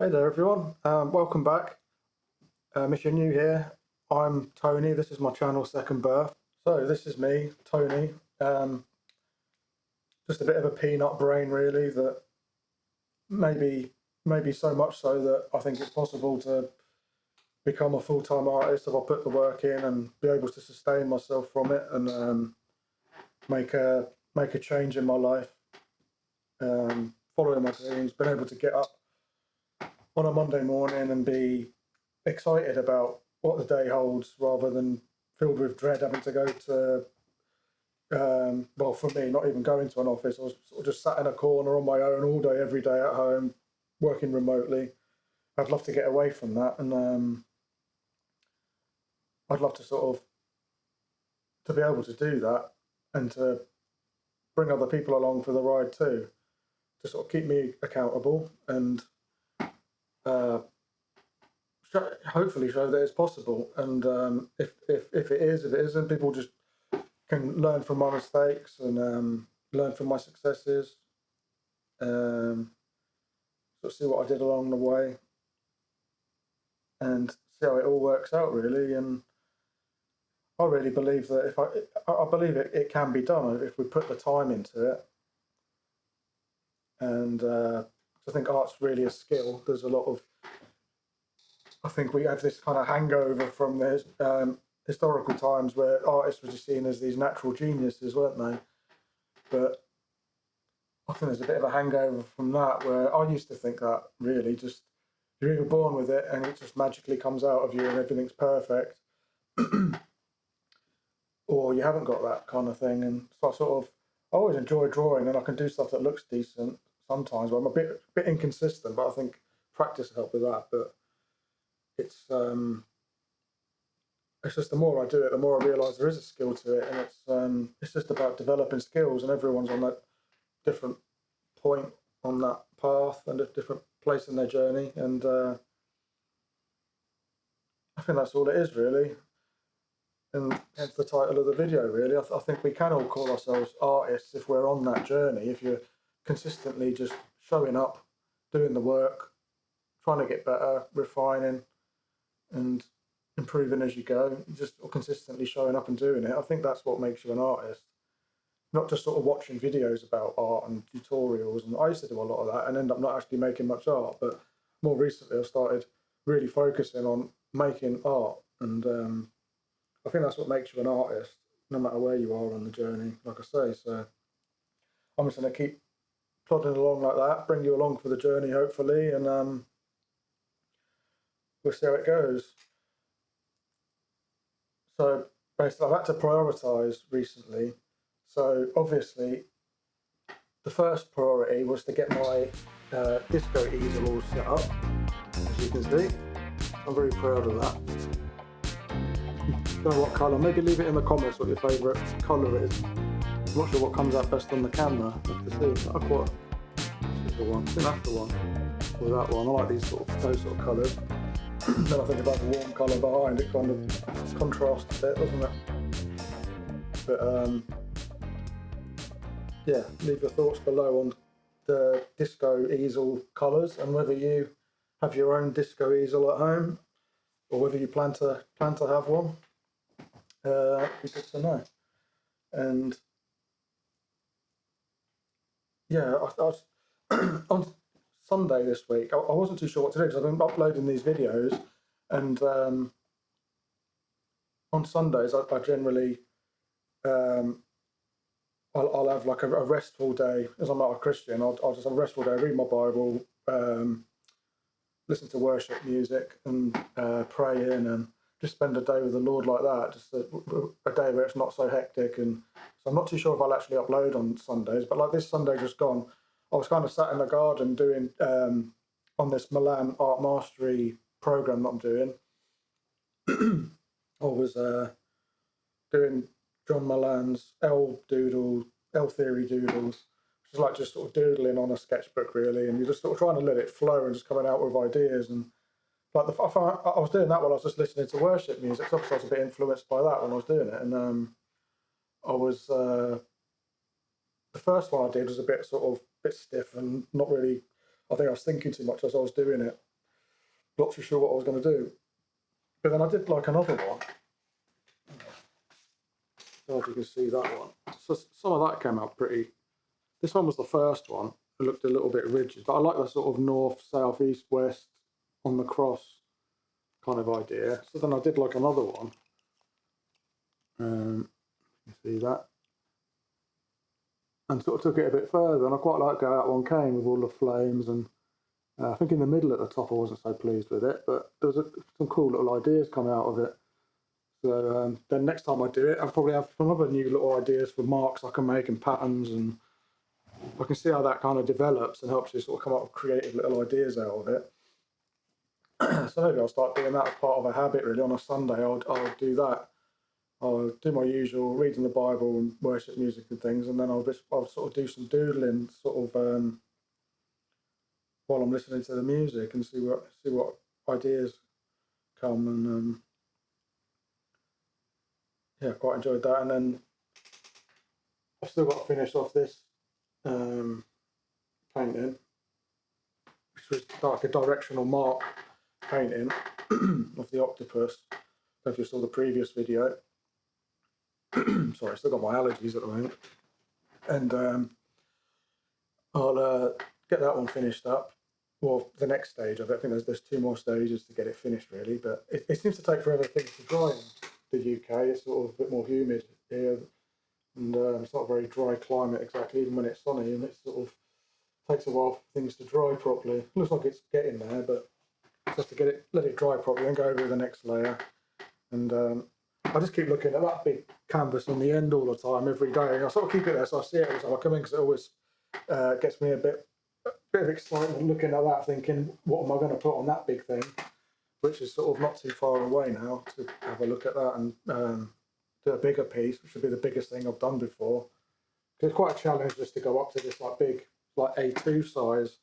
Hey there everyone, welcome back. If you're new here, I'm Tony, this is my channel Second Birth. So this is me, Tony, just a bit of a peanut brain really, that maybe so much so that I think it's possible to become a full-time artist if I put the work in and be able to sustain myself from it and make a change in my life, following my dreams, been able to get up on a Monday morning and be excited about what the day holds rather than filled with dread having to go to, well, for me, not even going to an office. I was sort of just sat in a corner on my own all day, every day at home, working remotely. I'd love to get away from that, and I'd love to sort of to be able to do that and to bring other people along for the ride too, to sort of keep me accountable and uh, hopefully show that it's possible. And if it is, if it isn't, people just can learn from my mistakes and learn from my successes. Sort of see what I did along the way and see how it all works out really. And I really believe that if I believe it can be done if we put the time into it. And I think art's really a skill. There's a lot of, I think we have this kind of hangover from the historical times where artists were just seen as these natural geniuses, weren't they? But I think there's a bit of a hangover from that, where I used to think that really just you're either born with it and it just magically comes out of you and everything's perfect, or you haven't got that kind of thing. And so I always enjoy drawing, and I can do stuff that looks decent sometimes. But I'm a bit inconsistent, but I think practice helps with that. But it's just the more I do it, the more I realise there is a skill to it, and it's just about developing skills, and everyone's on that different point on that path and a different place in their journey. And I think that's all it is really, and hence the title of the video really. I think we can all call ourselves artists if we're on that journey, if you're consistently just showing up, doing the work, trying to get better, refining and improving as you go, just consistently showing up and doing it. I think that's what makes you an artist, not just sort of watching videos about art and tutorials. And I used to do a lot of that and end up not actually making much art. But more recently, I've started really focusing on making art. And I think that's what makes you an artist, no matter where you are on the journey, like I say. So I'm just going to keep plodding along like that, bring you along for the journey, hopefully. And we'll see how it goes. So basically, I've had to prioritise recently. So obviously, the first priority was to get my disco easel all set up, as you can see. I'm very proud of that. Don't know what colour, maybe leave it in the comments what your favourite colour is. I'm not sure what comes out best on the camera, I have to see. This is the one, I think that's the one, or that one. I like those sort of colours. Then I think about the warm colour behind, it kind of contrasts a bit, doesn't it? But yeah, leave your thoughts below on the disco easel colours and whether you have your own disco easel at home or whether you plan to have one. It'd be good to know. And yeah, I was on Sunday this week. I wasn't too sure what to do because I've been uploading these videos, and on Sundays I generally I'll have like a restful day, as I'm not a Christian. I'll just have a restful day, read my Bible, listen to worship music, and praying, and just spend a day with the Lord like that. Just a day where it's not so hectic. And so I'm not too sure if I'll actually upload on Sundays. But like this Sunday just gone, I was kind of sat in the garden doing on this Milan Art Mastery Program that I'm doing. I was doing John Milan's L Theory doodles, which is like just sort of doodling on a sketchbook really, and you're just sort of trying to let it flow and just coming out with ideas. And like I was doing that while I was just listening to worship music. So obviously I was a bit influenced by that when I was doing it. And I was the first one I did was a bit stiff and not really. I think I was thinking too much as I was doing it. not too sure what I was going to do. But then I did like another one. I don't know if you can see that one. So some of that came out pretty. This one was the first one. It looked a little bit rigid, but I like the sort of north, south, east, west on the cross kind of idea. So then I did like another one. You see that? And sort of took it a bit further, and I quite like how that one came with all the flames. And I think in the middle at the top I wasn't so pleased with it, but there was some cool little ideas come out of it. So then next time I do it, I'll probably have some other new little ideas for marks I can make and patterns, and I can see how that kind of develops and helps you sort of come up with creative little ideas out of it. So maybe I'll start doing that as part of a habit, really. On a Sunday, I'll do that. I'll do my usual reading the Bible and worship music and things, and then I'll sort of do some doodling, sort of while I'm listening to the music, and see what ideas come. And yeah, quite enjoyed that. And then I've still got to finish off this painting, which was like a directional mark painting of the octopus. I don't know if you saw the previous video. Sorry, I still got my allergies at the moment. And I'll get that one finished up. Well, the next stage of it, I think there's 2 more stages to get it finished, really. But it seems to take forever things to dry in the UK. It's sort of a bit more humid here, and it's not a very dry climate exactly, even when it's sunny, and it sort of takes a while for things to dry properly. Looks like it's getting there, but just to let it dry properly and go over the next layer. And I just keep looking at that big canvas on the end all the time, every day. I sort of keep it there so I see it every time I come in, because it always gets me a bit of excitement looking at that, thinking, what am I going to put on that big thing, which is sort of not too far away now, to have a look at that and do a bigger piece, which would be the biggest thing I've done before. It's quite a challenge just to go up to this like big, like A2 size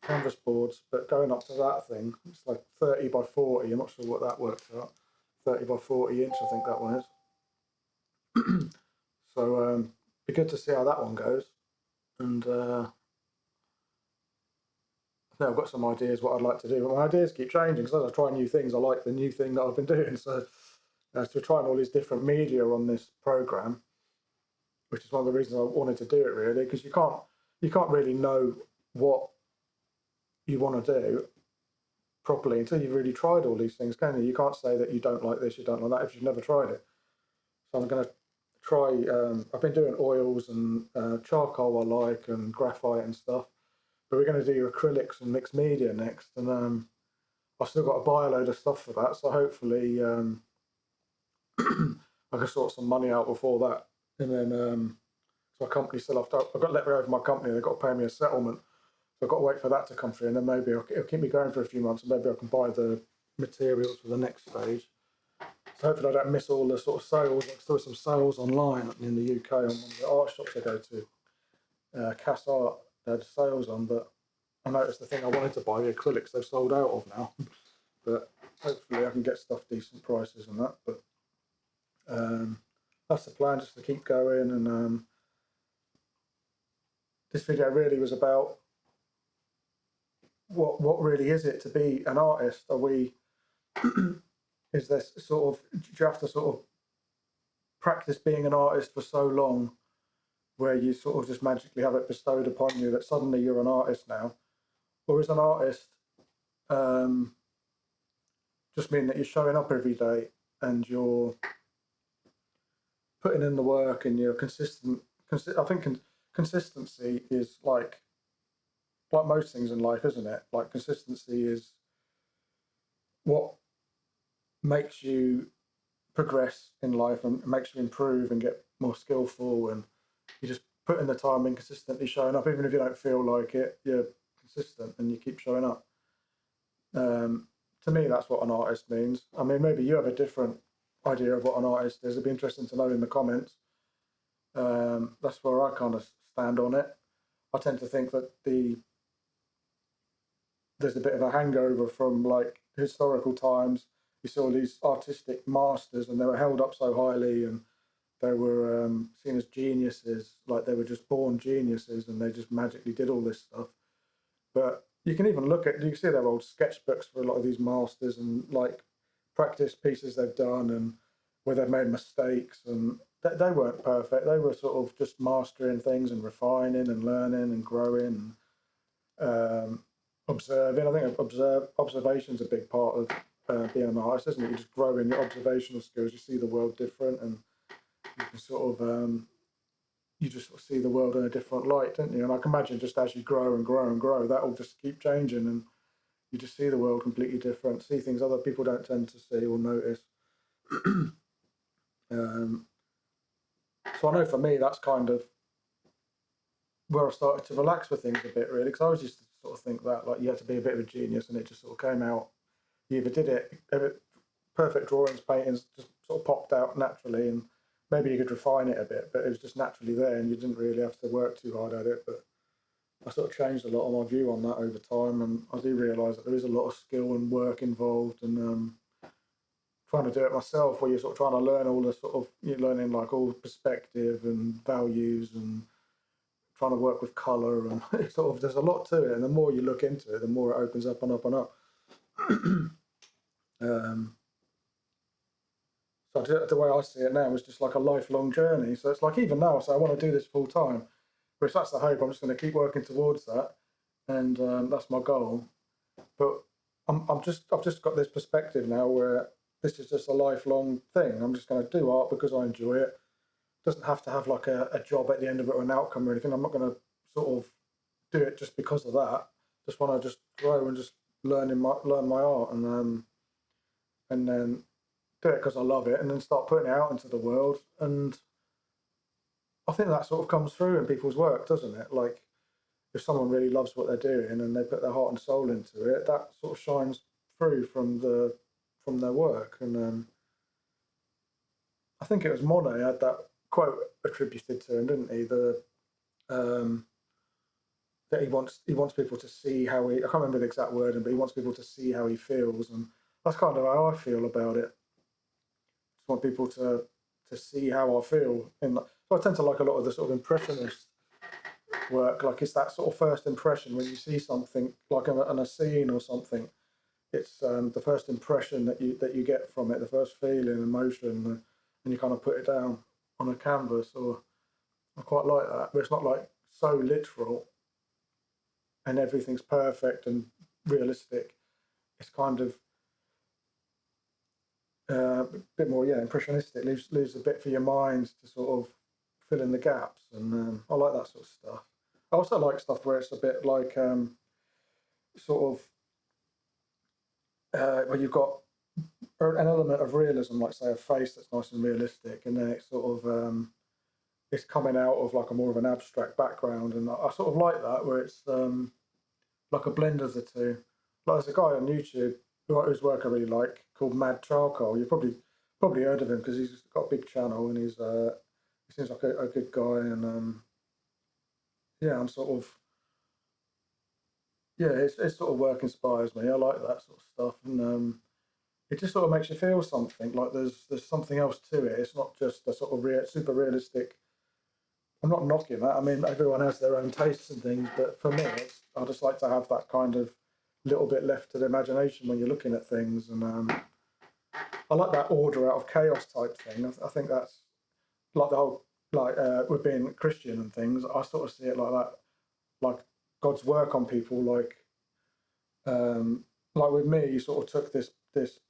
canvas boards, but going up to that thing, it's like 30 by 40. I'm not sure what that works out. 30 by 40 inch, I think that one is. So be good to see how that one goes. And I think I've got some ideas what I'd like to do, but my ideas keep changing, because as I try new things, I like the new thing that I've been doing. So we're trying all these different media on this program, which is one of the reasons I wanted to do it, really, because you can't really know what you want to do properly until you've really tried all these things, can you? You can't say that you don't like this, you don't like that, if you've never tried it. So I'm going to try. I've been doing oils and charcoal I like, and graphite and stuff, but we're going to do acrylics and mixed media next, and I've still got to buy a load of stuff for that. So hopefully I can sort some money out before that, and then so my company still I've got to let me over my company. They've got to pay me a settlement. So I've got to wait for that to come through, and then maybe it'll keep me going for a few months, and maybe I can buy the materials for the next stage. So hopefully I don't miss all the sort of sales. There's still some sales online in the UK on one of the art shops I go to. Cass Art, they had sales on, but I noticed the thing I wanted to buy, the acrylics, they've sold out of now. But hopefully I can get stuff decent prices and that. But that's the plan, just to keep going. And this video really was about what really is it to be an artist? Are we is this sort of, do you have to sort of practice being an artist for so long where you sort of just magically have it bestowed upon you that suddenly you're an artist now? Or is an artist just mean that you're showing up every day and you're putting in the work and you're consistent? I think consistency is like most things in life, isn't it? Like consistency is what makes you progress in life and makes you improve and get more skillful, and you just put in the time and consistently showing up, even if you don't feel like it, you're consistent and you keep showing up. To me, that's what an artist means. I mean, maybe you have a different idea of what an artist is. It'd be interesting to know in the comments. That's where I kind of stand on it. I tend to think that there's a bit of a hangover from like historical times. You saw these artistic masters, and they were held up so highly, and they were seen as geniuses, like they were just born geniuses, and they just magically did all this stuff. But you can even look at, you can see their old sketchbooks for a lot of these masters and like practice pieces they've done and where they've made mistakes, and they weren't perfect. They were sort of just mastering things and refining and learning and growing and observing. I think observation's a big part of being an artist, isn't it? You just grow in your observational skills. You see the world different, and you can sort of you just sort of see the world in a different light, don't you? And I can imagine just as you grow and grow and grow, that will just keep changing, and you just see the world completely different, see things other people don't tend to see or notice. um, so I know for me, that's kind of where I started to relax with things a bit, really, because I always used to sort of think that like you had to be a bit of a genius, and it just sort of came out. You either did it, perfect drawings, paintings just sort of popped out naturally, and maybe you could refine it a bit, but it was just naturally there, and you didn't really have to work too hard at it. But I sort of changed a lot of my view on that over time, and I do realise that there is a lot of skill and work involved, and trying to do it myself, where you're sort of trying to learn all the sort of, you're learning like all perspective and values and trying to work with colour, and it's sort of, there's a lot to it, and the more you look into it, the more it opens up and up and up. um, so the way I see it now is just like a lifelong journey. So it's like even now, I say I want to do this full time, but if that's the hope, I'm just going to keep working towards that, and that's my goal. But I've just got this perspective now where this is just a lifelong thing. I'm just going to do art because I enjoy it. Doesn't have to have like a job at the end of it or an outcome or anything. I'm not going to sort of do it just because of that. Just want to just grow and just learn my art, and then do it because I love it, and then start putting it out into the world. And I think that sort of comes through in people's work, doesn't it? Like if someone really loves what they're doing and they put their heart and soul into it, that sort of shines through from their work. And I think it was Monet had that quote attributed to him, didn't he? Um, that he wants people to see how he, I can't remember the exact wording, but he wants people to see how he feels, and that's kind of how I feel about it. Just want people to see how I feel. So I tend to like a lot of the sort of impressionist work. Like it's that sort of first impression when you see something like in a scene or something. It's the first impression that you get from it, the first feeling, emotion, and you kind of put it down on a canvas. Or I quite like that, but it's not like so literal and everything's perfect and realistic. It's kind of a bit more, yeah, impressionistic. Leaves a bit for your mind to sort of fill in the gaps, and I like that sort of stuff. I also like stuff where it's a bit like sort of where you've got an element of realism, like say a face that's nice and realistic, and then it's sort of it's coming out of like a more of an abstract background, and I sort of like that where it's like a blend of the two. Like there's a guy on YouTube whose work I really like called Mad Charcoal. You probably heard of him because he's got a big channel, and he seems like a good guy, and yeah, I'm sort of, yeah, his sort of work inspires me. I like that sort of stuff, and it just sort of makes you feel something. Like there's something else to it. It's not just a sort of super realistic. I'm not knocking that. I mean, everyone has their own tastes and things, but for me, I just like to have that kind of little bit left to the imagination when you're looking at things, and I like that order out of chaos type thing. I think that's like the whole like with being Christian and things. I sort of see it like that, like God's work on people, like with me, he sort of took this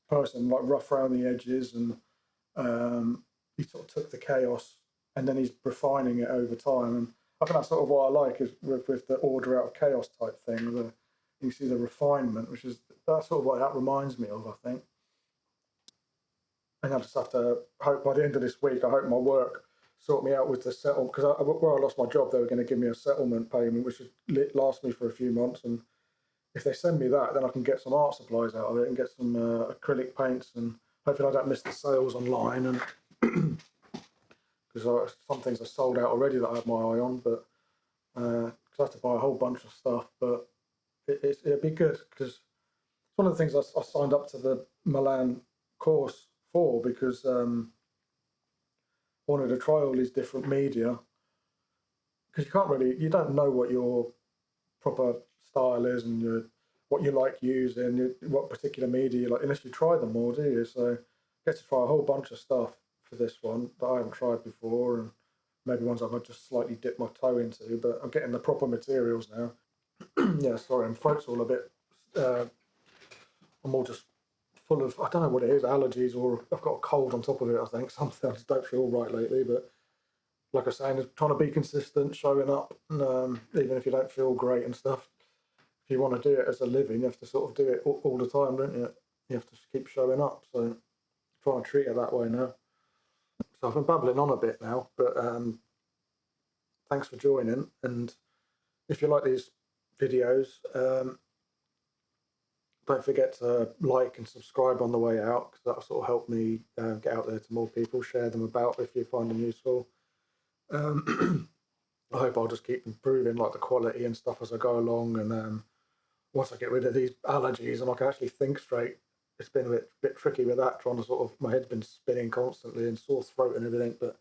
person like rough around the edges, and he sort of took the chaos, and then he's refining it over time. And I think that's sort of what I like is with the order out of chaos type thing. You see the refinement, which is that's sort of what that reminds me of, I think. And I just have to hope by the end of this week, I hope my work sort me out with the settlement, because where I lost my job, they were going to give me a settlement payment, which would last me for a few months. And if they send me that, then I can get some art supplies out of it and get some acrylic paints, and hopefully I don't miss the sales online. And because some things are sold out already that I have my eye on, but because I have to buy a whole bunch of stuff. But it'd be good because it's one of the things I signed up to the Milan course for, because I wanted to try all these different media, because you don't know what your proper style is and what you like using, what particular media you like, unless you try them all, do you? So I get to try a whole bunch of stuff for this one that I haven't tried before, and maybe ones I've just slightly dipped my toe into, but I'm getting the proper materials now. Yeah, sorry, my throat's all a bit, I'm all just full of, I don't know what it is, allergies, or I've got a cold on top of it, I think. Something, I just don't feel right lately, but like I was saying, trying to be consistent, showing up, and even if you don't feel great and stuff, if you want to do it as a living, you have to sort of do it all the time, don't you? You have to keep showing up. So trying to treat it that way now. So I've been babbling on a bit now, but thanks for joining. And if you like these videos, don't forget to like and subscribe on the way out, because that'll sort of help me get out there to more people. Share them about if you find them useful. I hope I'll just keep improving like the quality and stuff as I go along. And once I get rid of these allergies and I can actually think straight, it's been a bit tricky with that, trying to sort of, my head's been spinning constantly and sore throat and everything. But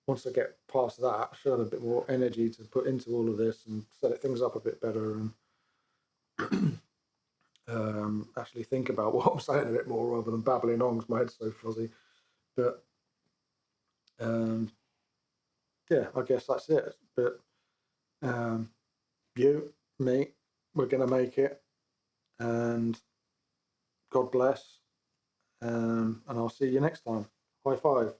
once I get past that, I should have a bit more energy to put into all of this and set things up a bit better, and actually think about what I'm saying a bit more rather than babbling on because my head's so fuzzy. But yeah, I guess that's it. But you, me, we're going to make it, and God bless, and I'll see you next time. High five.